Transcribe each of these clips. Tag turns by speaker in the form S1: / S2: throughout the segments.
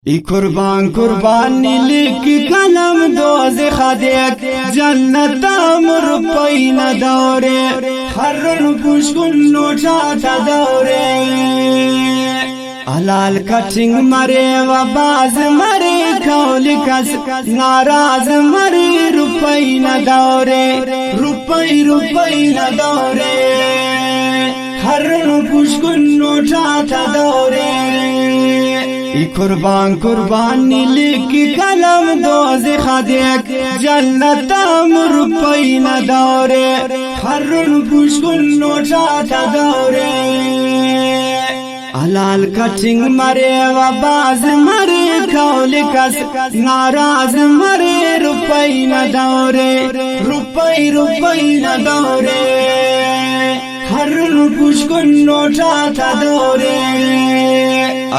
S1: ای قربانی لیکی کلم دوزخ دیک جنت روپی نداره هرن پوش کن نوچا تا داره حلال کٹنگ مرے و باز مرے کولی کس ناراض مرے روپی نداره روپی نداره هرن پوش کن نوچا تا داره ای قربانی لیکی کلم دوزخ دیک جنت روپی نداره هرن پوش کن نوچا تا داره حلال کٹنگ مرے و باز مرے کولی کس ناراض مرے روپی نداره روپی نداره هرن پوش کن نوچا تا داره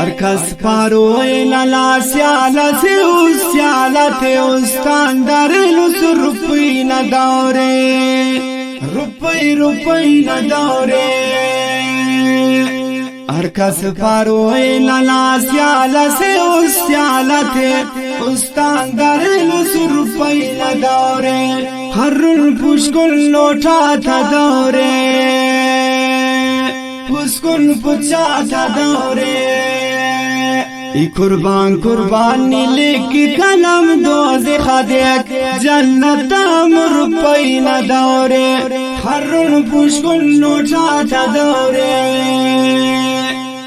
S1: ارکس پاروی للا سیالا سے اس سیالت استان درلو سو روپی نداره روپی نداره ارکس پاروی للا سیالا سے اس سیالت استان درلو سو روپی نداره هرن پوش کن لوٹا تا داره پوش کن پچا تا داره ای قربانی لیکی کلم دوزخ دیک جنت روپی نداره هرن پوش کن نوچا تا داره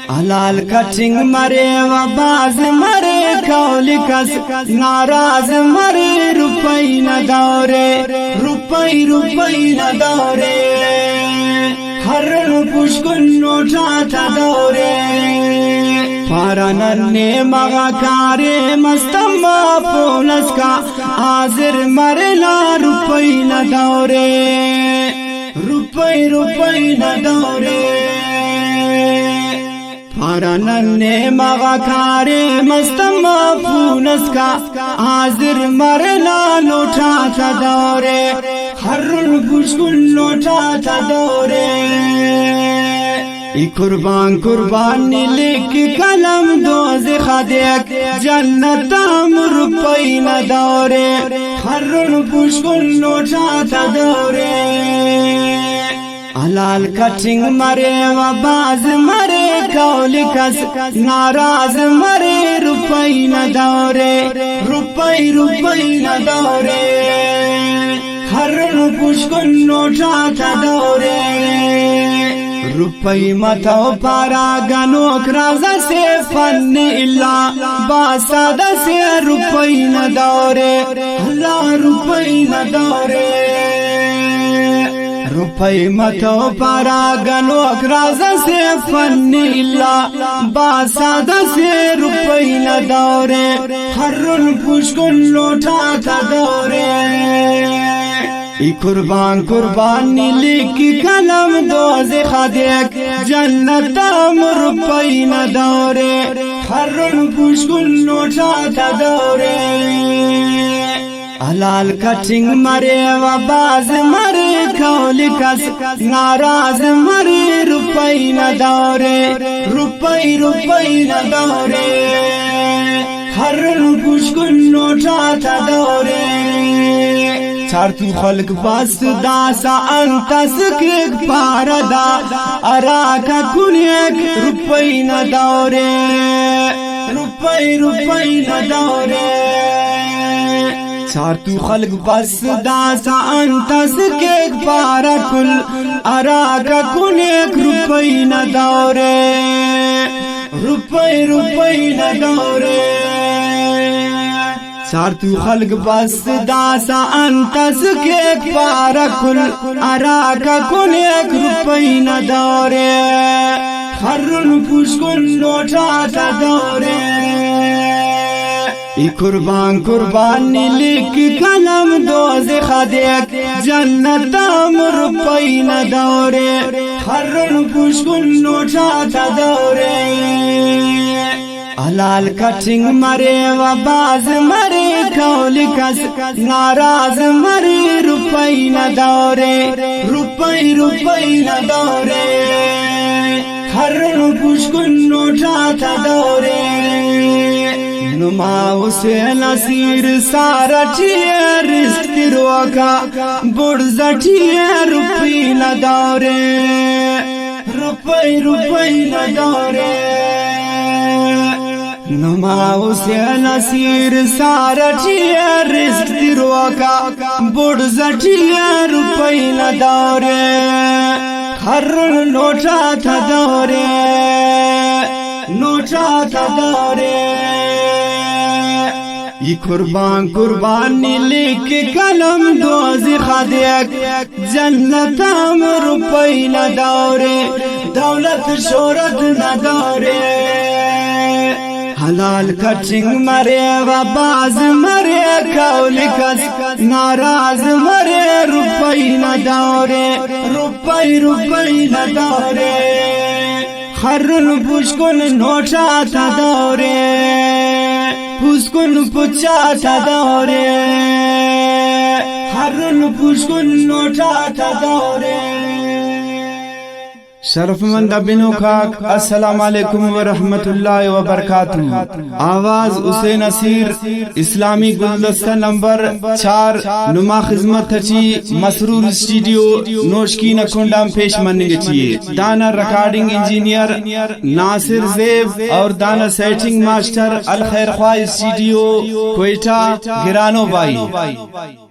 S1: حلال کٹنگ مرے و باز مرے کولی کس ناراض مرے روپی نداره روپی نداره هرن پوش کن نوچا تا داره پاراننے مغا کارے مستما پولس کا حاضر مرلا روپی نداره روپی نداره پاراننے مغا کارے مستما پولس کا حاضر مرلا لوٹا تا داره هرن پوش کن لوٹا تا داره ای قربانی لیکی کلم دوزخ دیک جنت روپی نداره هرن پوش کن نوچا تا داره حلال کٹنگ مرے و باز مرے کولی کس ناراض مرے روپی نداره روپی نداره هرن پوش کن نوچا تا داره روپی متو پارا گنوک رازا سے فن اللہ باسادہ سے روپی نداره اللہ روپی نداره روپی متو پارا گنوک رازا سے فن اللہ باسادہ سے روپی نداره هرن پوش کن لوٹا تا داره ای قربانی لیکی کلم دوزخ دیک جنت روپی نداره هرن پوش کن نوچا تا داره حلال کٹنگ مرے و باز مرے کولی کس ناراض مرے روپی نداره روپی نداره هرن پوش کن نوچا تا داره چار تو خلق بس داسا انتس کریک پاردا اراکا کنیک روپی نداره روپی نداره چار تو خلق بس داسا انتس کریک پارا کل اراکا کنیک روپی نداره روپی نداره چار تو خلق بس داسا انتس کیک پارا کل اراکا کن ایک روپی نداره هرن پوش کن لوٹا تا داره ای قربانی لیکی کلم دوزخ دیک جنت روپی نداره هرن پوش کن لوٹا تا داره حلال کٹنگ مرے و باز مرے کولی کس ناراض مرے روپی نداره روپی نداره هرن پوش کن نوچا تا داره नुमा हुसैन नसीर सारा रिश्ते रोका बुढ़िया रुपई न दौरे रुपई न दौरे नुमा हुसैन नसीर सारा रिश्ते रोका बुढ़िया रुपई न दौरे हर नोटा था दौरे नोटा था दौरे ये कुर्बानी लेके कलम दोज़ी खादेक जन्नत हम रुपई न दौरे दौलत शोहरत न दौरे हलाल कचिंग मरे बाज मरे कौलिकस नाराज मरे रुपई न दौरे रुपई न दौरे हरुन पुष्कुन नोटा था दौरे पुष्कुन पुचा था दौरे हरुन पुष्कुन नोटा था दौरे शरफमंद बिनो खाक अस्सलाम वालेकुम व रहमतुल्लाहि व बरकातहू। आवाज हुसैन नसीर इस्लामी गुलदस्ता नंबर 4 नुमा खिदमत थची मसरूर स्टूडियो नोशकी नकुंडम पेश मनने चाहिए दाना रिकॉर्डिंग इंजीनियर नासिर ज़ेब और दाना सेटिंग मास्टर अल खैर ख्वाह स्टूडियो कोयटा गिरानो भाई।